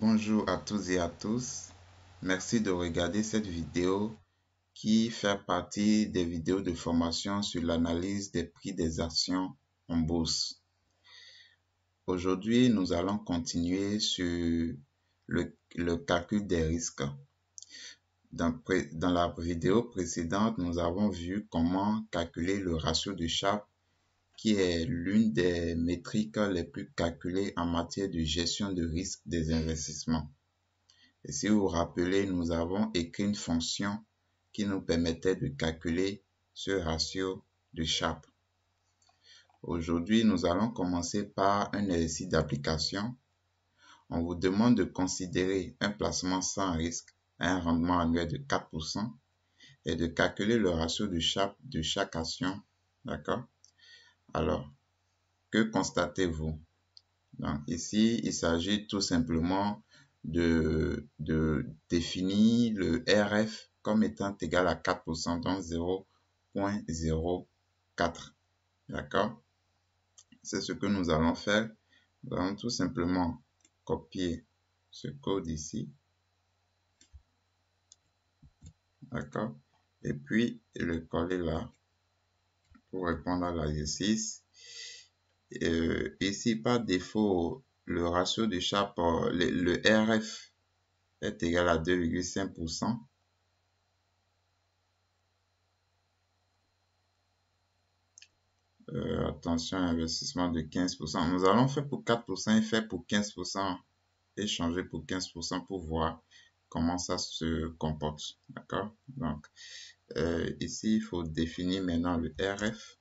Bonjour à tous et à tous. Merci de regarder cette vidéo qui fait partie des vidéos de formation sur l'analyse des prix des actions en bourse. Aujourd'hui, nous allons continuer sur le calcul des risques. Dans la vidéo précédente, nous avons vu comment calculer le ratio de Sharpe, qui est l'une des métriques les plus calculées en matière de gestion de risque des investissements. Et si vous vous rappelez, nous avons écrit une fonction qui nous permettait de calculer ce ratio de Sharpe. Aujourd'hui, nous allons commencer par un exercice d'application. On vous demande de considérer un placement sans risque à un rendement annuel de 4% et de calculer le ratio de Sharpe de chaque action. D'accord? Alors, que constatez-vous? Donc, ici, il s'agit tout simplement de définir le RF comme étant égal à 4%, donc 0,04. D'accord? C'est ce que nous allons faire. Nous allons tout simplement copier ce code ici. D'accord? Et puis, le coller là pour répondre à l'exercice. Ici, par défaut, le ratio de Sharpe, le RF est égal à 2,5%. Attention, investissement de 15%. Nous allons faire pour 4% et faire pour 15% et changer pour 15% pour voir comment ça se comporte. D'accord? Donc, ici, il faut définir maintenant le RF.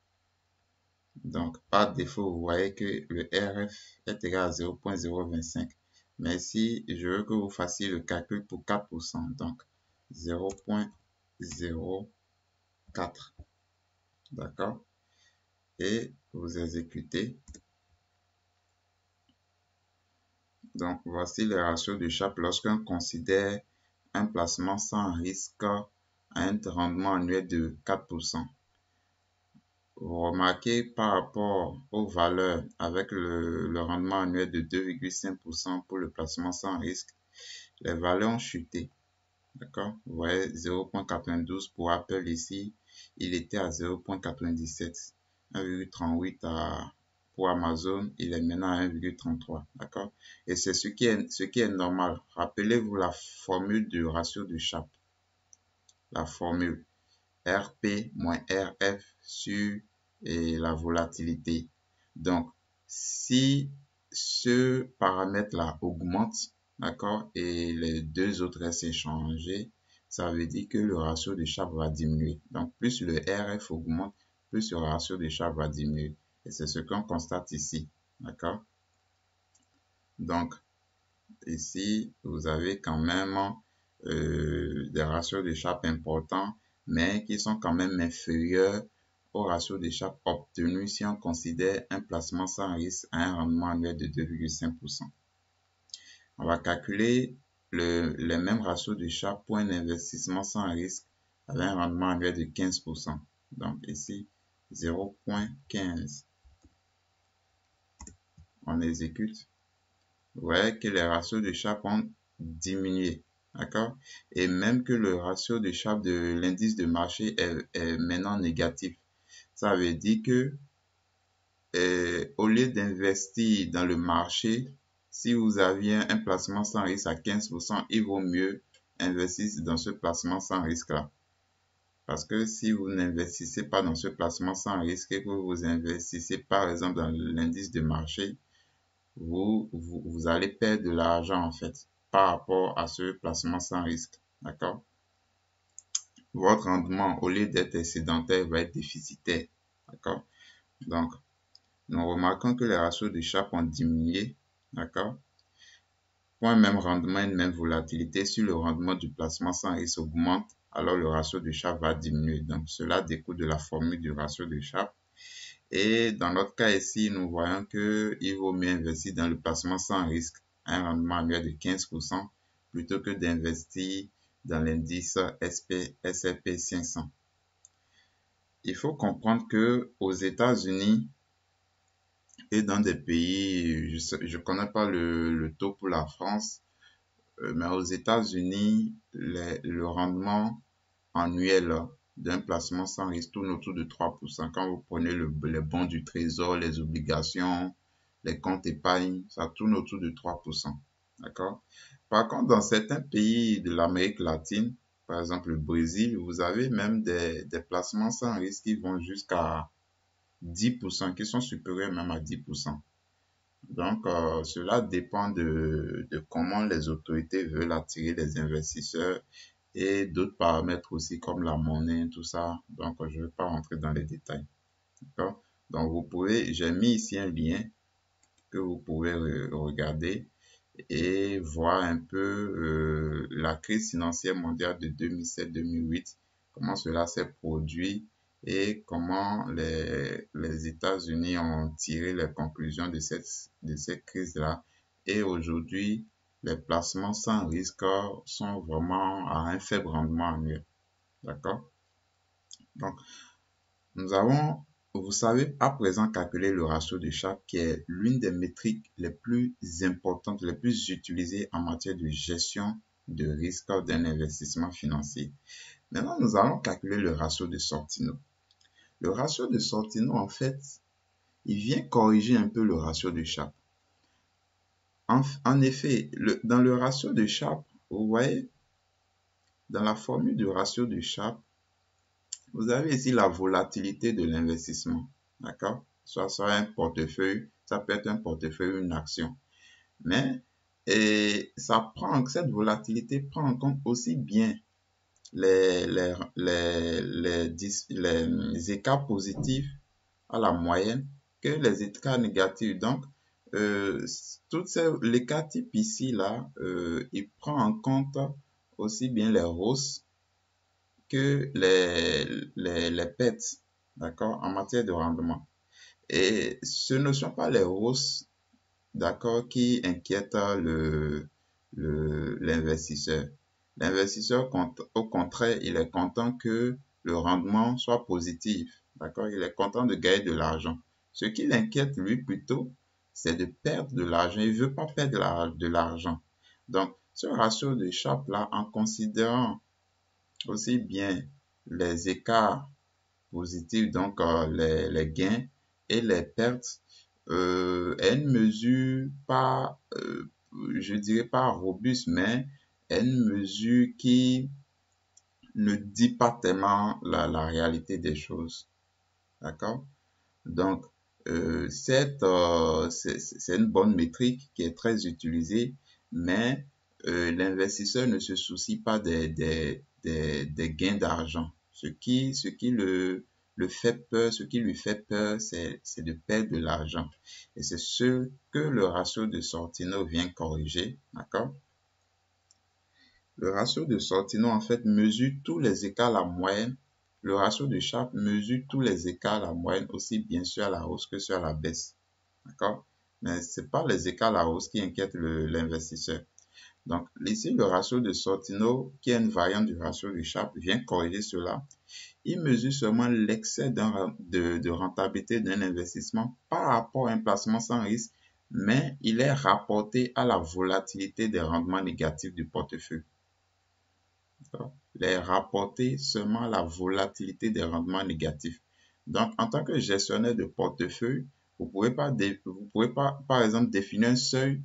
Donc, par défaut, vous voyez que le RF est égal à 0,025. Mais si je veux que vous fassiez le calcul pour 4%, donc 0,04. D'accord? Et vous exécutez. Donc, voici les ratios de Sharpe lorsqu'on considère un placement sans risque à un rendement annuel de 4%. Vous remarquez par rapport aux valeurs avec le rendement annuel de 2,5% pour le placement sans risque, les valeurs ont chuté. D'accord? Vous voyez 0,92 pour Apple ici, il était à 0,97. 1,38 pour Amazon, il est maintenant à 1,33. D'accord? Et c'est ce qui est normal. Rappelez-vous la formule du ratio de Sharpe. La formule RP moins RF sur la volatilité. Donc, si ce paramètre-là augmente, d'accord, et les deux autres restent inchangés, ça veut dire que le ratio de Sharpe va diminuer. Donc, plus le RF augmente, plus le ratio de Sharpe va diminuer. Et c'est ce qu'on constate ici, d'accord? Donc, ici, vous avez quand même des ratios de Sharpe importants, mais qui sont quand même inférieurs au ratio de Sharpe obtenu si on considère un placement sans risque à un rendement annuel de 2,5%. On va calculer les mêmes ratios de Sharpe pour un investissement sans risque avec un rendement annuel de 15%. Donc ici, 0,15. On exécute. Vous voyez que les ratios de Sharpe ont diminué. D'accord? Et même que le ratio de Sharpe de l'indice de marché est maintenant négatif. Ça veut dire que au lieu d'investir dans le marché, si vous aviez un placement sans risque à 15%, il vaut mieux investir dans ce placement sans risque-là. Parce que si vous n'investissez pas dans ce placement sans risque et que vous investissez par exemple dans l'indice de marché, vous allez perdre de l'argent en fait par rapport à ce placement sans risque. D'accord? Votre rendement, au lieu d'être excédentaire, va être déficitaire. D'accord? Donc, nous remarquons que les ratios de Sharpe ont diminué. D'accord? Pour un même rendement et une même volatilité, si le rendement du placement sans risque augmente, alors le ratio de Sharpe va diminuer. Donc, cela découle de la formule du ratio de Sharpe. Et dans notre cas ici, nous voyons qu'il vaut mieux investir dans le placement sans risque à un rendement annuel de 15% plutôt que d'investir dans l'indice S&P 500. Il faut comprendre que aux États-Unis et dans des pays, je connais pas le taux pour la France, Mais aux États-Unis, le rendement annuel d'un placement sans risque tourne autour de 3%. Quand vous prenez les bons du trésor, les obligations, les comptes épargne, ça tourne autour de 3%. D'accord? Par contre, dans certains pays de l'Amérique latine, par exemple le Brésil, vous avez même des placements sans risque qui vont jusqu'à 10%, qui sont supérieurs même à 10%. Donc, cela dépend de comment les autorités veulent attirer les investisseurs et d'autres paramètres aussi comme la monnaie, tout ça. Donc, je ne vais pas rentrer dans les détails. D'accord? Donc, j'ai mis ici un lien que vous pouvez regarder et voir un peu la crise financière mondiale de 2007-2008, comment cela s'est produit et comment les États-Unis ont tiré les conclusions de cette crise-là. Et aujourd'hui, les placements sans risque sont vraiment à un faible rendement annuel. D'accord? Donc, vous savez à présent calculer le ratio de Sharpe qui est l'une des métriques les plus importantes, les plus utilisées en matière de gestion de risque d'un investissement financier. Maintenant, nous allons calculer le ratio de Sortino. Le ratio de Sortino, en fait, il vient corriger un peu le ratio de Sharpe. En effet, dans le ratio de Sharpe, vous voyez, dans la formule du ratio de Sharpe, vous avez ici la volatilité de l'investissement. D'accord? Soit un portefeuille, ça peut être un portefeuille ou une action. Mais cette volatilité prend en compte aussi bien les écarts positifs à la moyenne que les écarts négatifs. Donc, l'écart type ici, là, il prend en compte aussi bien les hausses que les pertes, d'accord, en matière de rendement. Et ce ne sont pas les hausses, d'accord, qui inquiètent l'investisseur. L'investisseur, au contraire, il est content que le rendement soit positif, d'accord, il est content de gagner de l'argent. Ce qui l'inquiète, lui, plutôt, c'est de perdre de l'argent. Il veut pas perdre de l'argent. Donc, ce ratio de Sharpe là, en considérant aussi bien les écarts positifs, donc les gains et les pertes, est une mesure pas, je dirais pas robuste, mais est une mesure qui ne dit pas tellement la réalité des choses. D'accord? Donc, c'est une bonne métrique qui est très utilisée, mais l'investisseur ne se soucie pas des gains d'argent. Ce qui le fait peur, ce qui lui fait peur, c'est de perdre de l'argent. Et c'est ce que le ratio de Sortino vient corriger, d'accord? Le ratio de Sortino, en fait, mesure tous les écarts à la moyenne. Le ratio de Sharpe mesure tous les écarts à la moyenne, aussi bien sur la hausse que sur la baisse. D'accord? Mais ce n'est pas les écarts à la hausse qui inquiètent l'investisseur. Donc, ici, le ratio de Sortino, qui est une variante du ratio de Sharpe, vient corriger cela. Il mesure seulement l'excès de rentabilité d'un investissement par rapport à un placement sans risque, mais il est rapporté à la volatilité des rendements négatifs du portefeuille. Les rapporter seulement la volatilité des rendements négatifs. Donc, en tant que gestionnaire de portefeuille, vous pouvez pas, par exemple, définir un seuil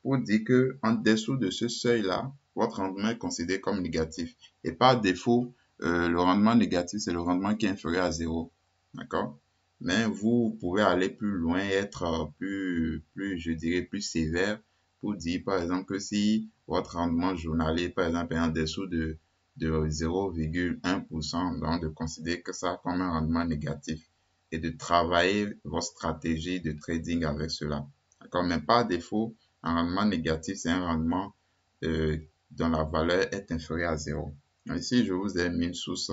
pour dire que en dessous de ce seuil-là, votre rendement est considéré comme négatif. Et par défaut, le rendement négatif, c'est le rendement qui est inférieur à zéro. D'accord? Mais vous pouvez aller plus loin, être je dirais, plus sévère pour dire, par exemple, que si votre rendement journalier, par exemple, est en dessous de 0,1%, donc de considérer que ça comme un rendement négatif et de travailler votre stratégie de trading avec cela. D'accord? Mais par défaut, un rendement négatif, c'est un rendement dont la valeur est inférieure à zéro. Ici, je vous ai mis une source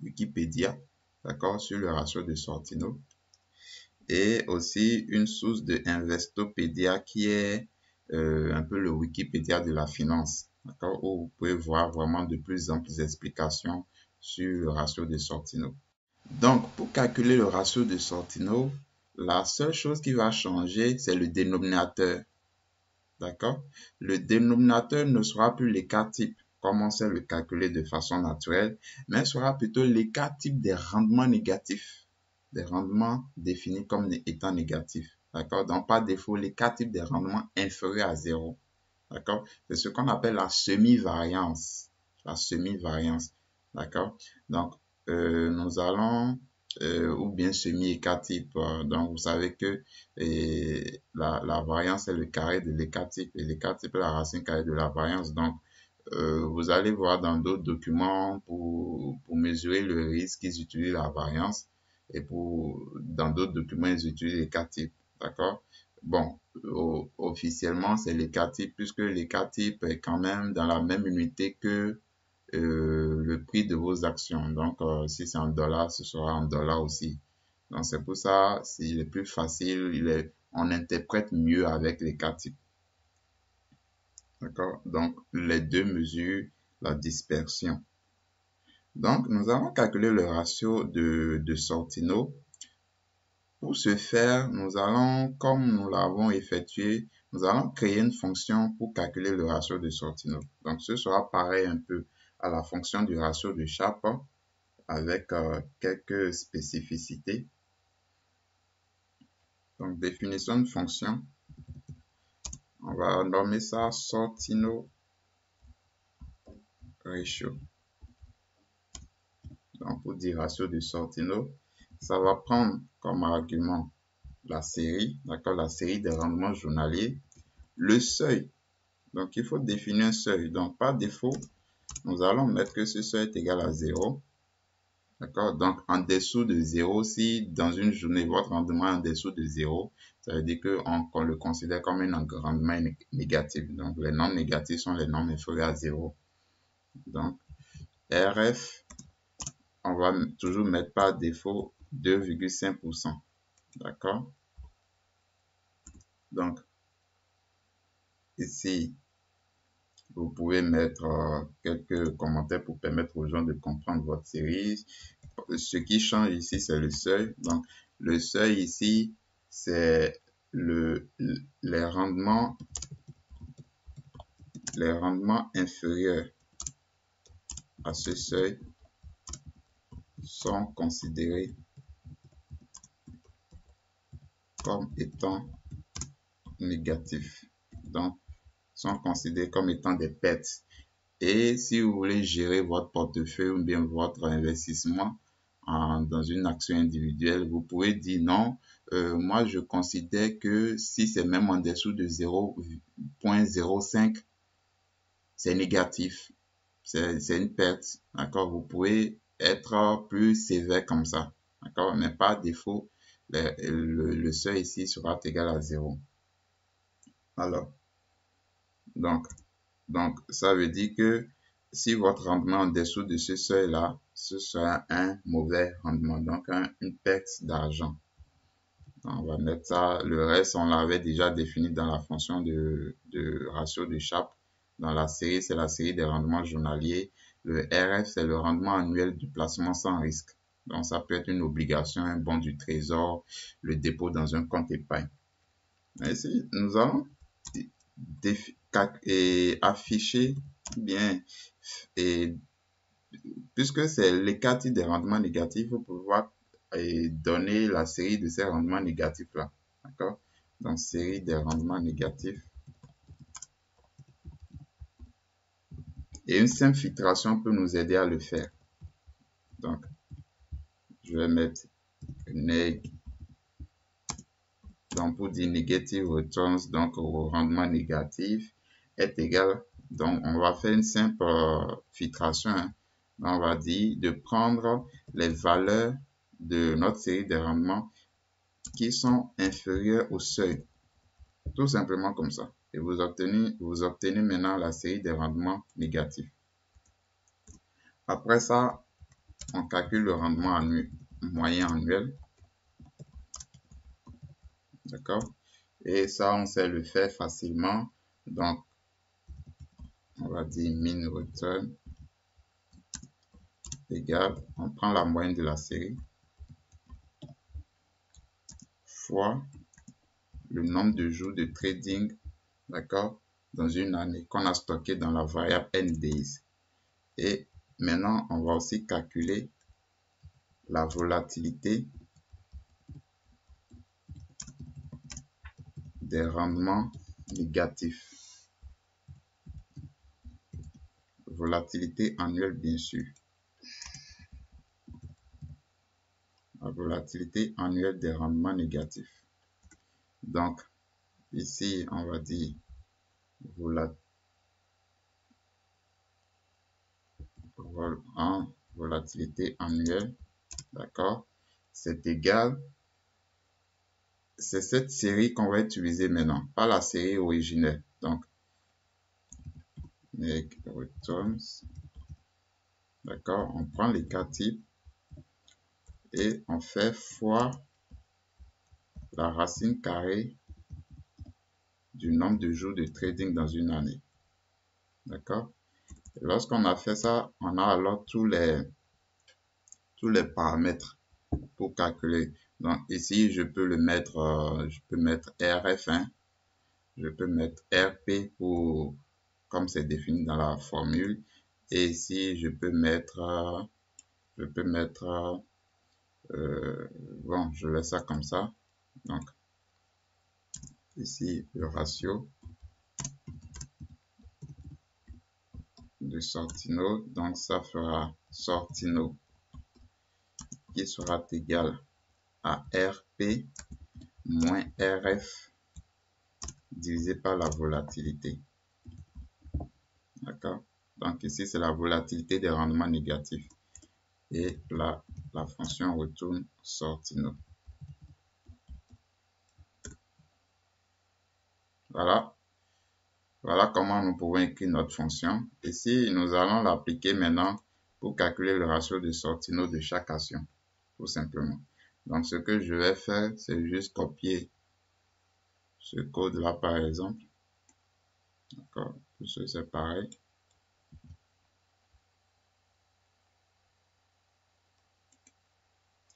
Wikipédia, d'accord, sur le ratio de Sortino et aussi une source de Investopedia qui est un peu le Wikipédia de la finance, d'accord, où vous pouvez voir vraiment de plus amples explications sur le ratio de Sortino. Donc, pour calculer le ratio de Sortino, la seule chose qui va changer, c'est le dénominateur. D'accord? Le dénominateur ne sera plus les cas types, comme on sait le calculer de façon naturelle, mais sera plutôt les cas types des rendements négatifs, des rendements définis comme étant négatifs. D'accord? Donc, par défaut, les cas types des rendements inférieurs à 0. D'accord? C'est ce qu'on appelle la semi-variance. La semi-variance. D'accord? Donc, nous allons, ou bien semi-écart type. Donc, vous savez que la variance est le carré de l'écart type et l'écart type est la racine carrée de la variance. Donc, vous allez voir dans d'autres documents pour mesurer le risque, ils utilisent la variance et dans d'autres documents, ils utilisent l'écart type. D'accord? Bon, officiellement, c'est l'écart type puisque l'écart type est quand même dans la même unité que le prix de vos actions. Donc, si c'est en dollars, ce sera en dollars aussi. Donc, c'est pour ça, il est plus facile, on interprète mieux avec l'écart type. D'accord? Donc, les deux mesurent la dispersion. Donc, nous allons calculer le ratio de Sortino. Pour ce faire, nous allons, comme nous l'avons effectué, nous allons créer une fonction pour calculer le ratio de Sortino. Donc, ce sera pareil un peu à la fonction du ratio de Sharpe avec quelques spécificités. Donc, définition de fonction. On va nommer ça Sortino ratio. Donc, pour dire ratio de Sortino, ça va prendre comme argument la série, d'accord, la série des rendements journaliers, le seuil. Donc, il faut définir un seuil. Donc, par défaut, nous allons mettre que ce seuil est égal à 0. D'accord? Donc, en dessous de 0, si dans une journée, votre rendement est en dessous de 0, ça veut dire qu'on le considère comme un rendement négatif. Donc, les nombres négatifs sont les nombres inférieurs à 0. Donc, RF, on va toujours mettre par défaut 2,5%. D'accord? Donc, ici, vous pouvez mettre quelques commentaires pour permettre aux gens de comprendre votre série. Ce qui change ici, c'est le seuil. Donc, le seuil ici, c'est les rendements inférieurs à ce seuil sont considérés comme étant négatifs. Donc, sont considérés comme étant des pertes. Et si vous voulez gérer votre portefeuille ou bien votre investissement dans une action individuelle, vous pouvez dire non, moi je considère que si c'est même en dessous de 0,05, c'est négatif, c'est une perte, d'accord? Vous pouvez être plus sévère comme ça, d'accord? Mais par défaut, le seuil ici sera égal à 0. Alors, donc ça veut dire que si votre rendement en dessous de ce seuil-là, ce sera un mauvais rendement, donc une perte d'argent. On va mettre ça, le reste, on l'avait déjà défini dans la fonction de ratio de Sharpe. Dans la série, c'est la série des rendements journaliers. Le RF, c'est le rendement annuel du placement sans risque. Donc, ça peut être une obligation, un bon du trésor, le dépôt dans un compte épargne. Ici, nous allons afficher bien, et puisque c'est l'écart type des rendements négatifs, il faut pouvoir donner la série de ces rendements négatifs là. D'accord? Donc, série des rendements négatifs. Et une simple filtration peut nous aider à le faire. Donc, je vais mettre neg. Donc, pour dire negative returns, donc au rendement négatif, est égal. Donc, on va faire une simple filtration. Hein. On va dire de prendre les valeurs de notre série de rendements qui sont inférieures au seuil. Tout simplement comme ça. Et vous obtenez maintenant la série des rendements négatifs. Après ça, on calcule le rendement moyen annuel. D'accord? Et ça, on sait le faire facilement. Donc, on va dire min return égale, on prend la moyenne de la série fois le nombre de jours de trading d'accord, dans une année qu'on a stocké dans la variable NDays. Et maintenant, on va aussi calculer la volatilité des rendements négatifs. Volatilité annuelle, bien sûr. La volatilité annuelle des rendements négatifs. Donc, ici, on va dire volatilité annuelle, d'accord, c'est égal, c'est cette série qu'on va utiliser maintenant, pas la série originelle. Donc, make returns, d'accord, on prend les cas types et on fait fois la racine carrée du nombre de jours de trading dans une année, d'accord. Lorsqu'on a fait ça, on a alors tous les paramètres pour calculer. Donc ici, je peux le mettre, je peux mettre RF1, je peux mettre RP pour, comme c'est défini dans la formule. Et ici, je peux mettre, bon, je laisse ça comme ça. Donc ici, le ratio de Sortino, donc ça fera Sortino qui sera égal à RP moins RF divisé par la volatilité. D'accord? Donc ici, c'est la volatilité des rendements négatifs. Et là, la fonction retourne Sortino. Voilà. Voilà comment nous pouvons écrire notre fonction. Ici, nous allons l'appliquer maintenant pour calculer le ratio de Sortino de chaque action, tout simplement. Donc, ce que je vais faire, c'est juste copier ce code-là, par exemple. D'accord, tout ça, c'est pareil.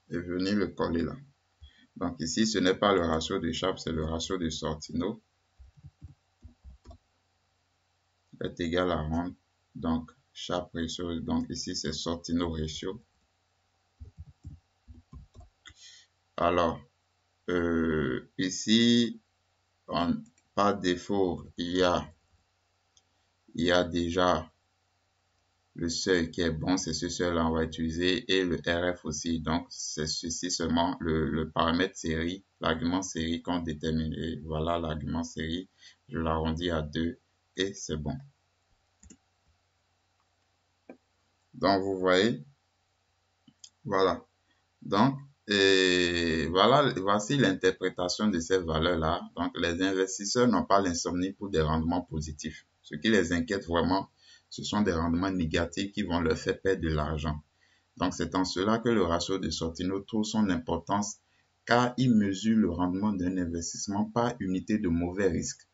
Et venir le coller là. Donc, ici, ce n'est pas le ratio de Sharpe, c'est le ratio de Sortino. Est égal à rond. Donc, Sharpe ratio, donc ici, c'est Sortino ratio. Alors, ici, par défaut, il y a déjà le seuil qui est bon, c'est ce seuil-là on va utiliser, et le RF aussi. Donc, c'est ceci seulement le paramètre série, l'argument série qu'on détermine. Et voilà l'argument série, je l'arrondis à 2 et c'est bon. Donc, vous voyez, voilà. Donc, et voilà, voici l'interprétation de ces valeurs-là. Donc, les investisseurs n'ont pas l'insomnie pour des rendements positifs. Ce qui les inquiète vraiment, ce sont des rendements négatifs qui vont leur faire perdre de l'argent. Donc, c'est en cela que le ratio de Sortino trouve son importance, car il mesure le rendement d'un investissement par unité de mauvais risque.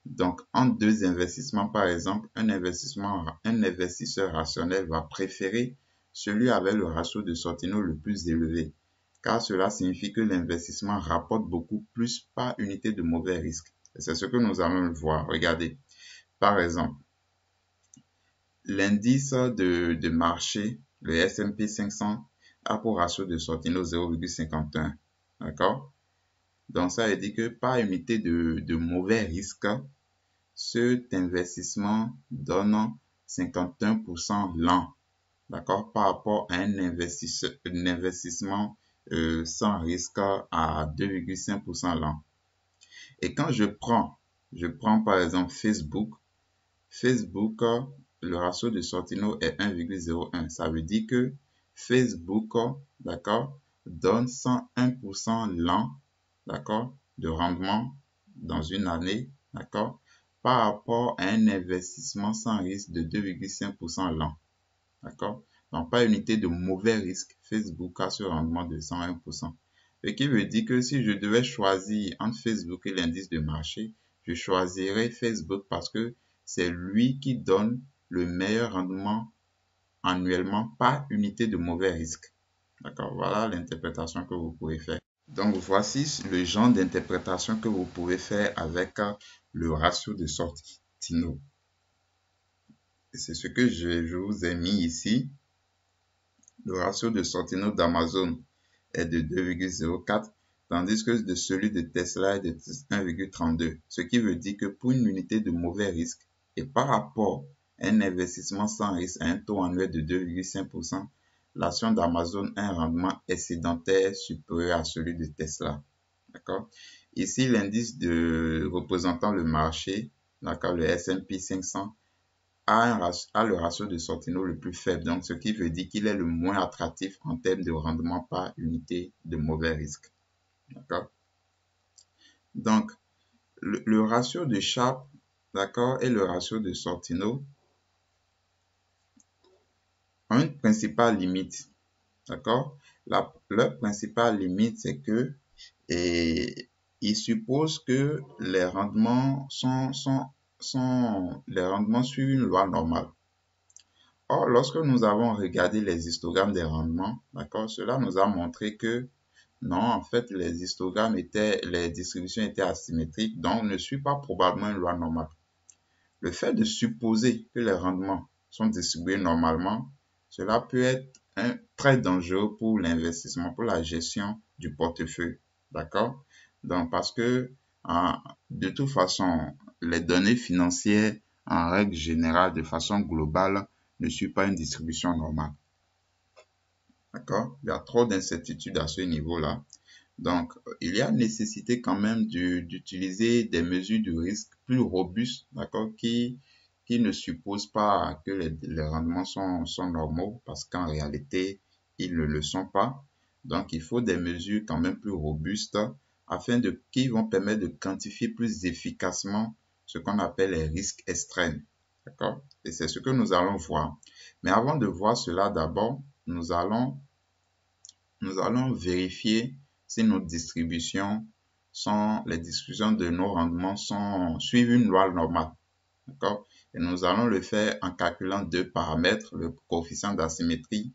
Donc, entre deux investissements, par exemple, un investisseur rationnel va préférer celui avec le ratio de Sortino le plus élevé, car cela signifie que l'investissement rapporte beaucoup plus par unité de mauvais risque. Et c'est ce que nous allons voir. Regardez, par exemple, l'indice de marché, le S&P 500, a pour ratio de Sortino 0,51. D'accord? Donc, ça veut dire que par unité de mauvais risque, cet investissement donne 51% l'an, d'accord, par rapport à un investissement sans risque à 2,5% l'an. Et quand je prends par exemple Facebook, le ratio de Sortino est 1,01. Ça veut dire que Facebook, d'accord, donne 101% l'an, d'accord, de rendement dans une année, d'accord, par rapport à un investissement sans risque de 2,5% l'an, d'accord. Donc, par unité de mauvais risque, Facebook a ce rendement de 101%. Ce qui veut dire que si je devais choisir entre Facebook et l'indice de marché, je choisirais Facebook parce que c'est lui qui donne le meilleur rendement annuellement par unité de mauvais risque. D'accord, voilà l'interprétation que vous pouvez faire. Donc, voici le genre d'interprétation que vous pouvez faire avec le ratio de Sortino. C'est ce que je vous ai mis ici. Le ratio de Sortino d'Amazon est de 2,04, tandis que de celui de Tesla est de 1,32. Ce qui veut dire que pour une unité de mauvais risque et par rapport à un investissement sans risque à un taux annuel de 2,5%, l'action d'Amazon a un rendement excédentaire supérieur à celui de Tesla. D'accord? Ici, l'indice représentant le marché, d'accord, le S&P 500, a le ratio de Sortino le plus faible, donc ce qui veut dire qu'il est le moins attractif en termes de rendement par unité de mauvais risque. D'accord? Donc, le ratio de Sharpe, d'accord, et le ratio de Sortino ont une principale limite. D'accord? Leur principale limite, c'est que il suppose que les rendements les rendements suivent une loi normale. Or, lorsque nous avons regardé les histogrammes des rendements, d'accord, cela nous a montré que non, en fait, les distributions étaient asymétriques, donc ne suit pas probablement une loi normale. Le fait de supposer que les rendements sont distribués normalement, cela peut être très dangereux pour l'investissement, pour la gestion du portefeuille. D'accord? Donc, parce que de toute façon, les données financières, en règle générale, de façon globale, ne suivent pas une distribution normale. D'accord? Il y a trop d'incertitudes à ce niveau-là. Donc, il y a nécessité quand même d'utiliser des mesures de risque plus robustes, d'accord, qui ne supposent pas que les rendements sont normaux, parce qu'en réalité, ils ne le sont pas. Donc, il faut des mesures quand même plus robustes qui vont permettre de quantifier plus efficacement ce qu'on appelle les risques extrêmes. D'accord? Et c'est ce que nous allons voir. Mais avant de voir cela, d'abord, nous allons vérifier si les distributions de nos rendements suivent une loi normale. D'accord? Et nous allons le faire en calculant deux paramètres, le coefficient d'asymétrie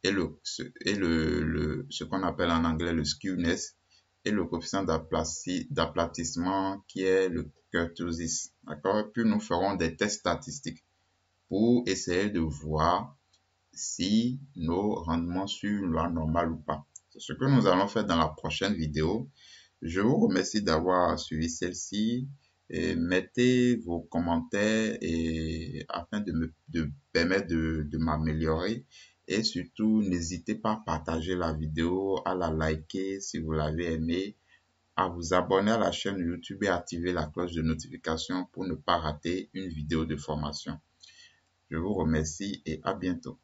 et ce qu'on appelle en anglais le skewness et le coefficient d'aplatissement qui est le kurtosis. D'accord? Puis nous ferons des tests statistiques pour essayer de voir si nos rendements suivent une loi normale ou pas. C'est ce que nous allons faire dans la prochaine vidéo. Je vous remercie d'avoir suivi celle-ci et mettez vos commentaires afin de me permettre de m'améliorer. Et surtout, n'hésitez pas à partager la vidéo, à la liker si vous l'avez aimé, à vous abonner à la chaîne YouTube et activer la cloche de notification pour ne pas rater une vidéo de formation. Je vous remercie et à bientôt.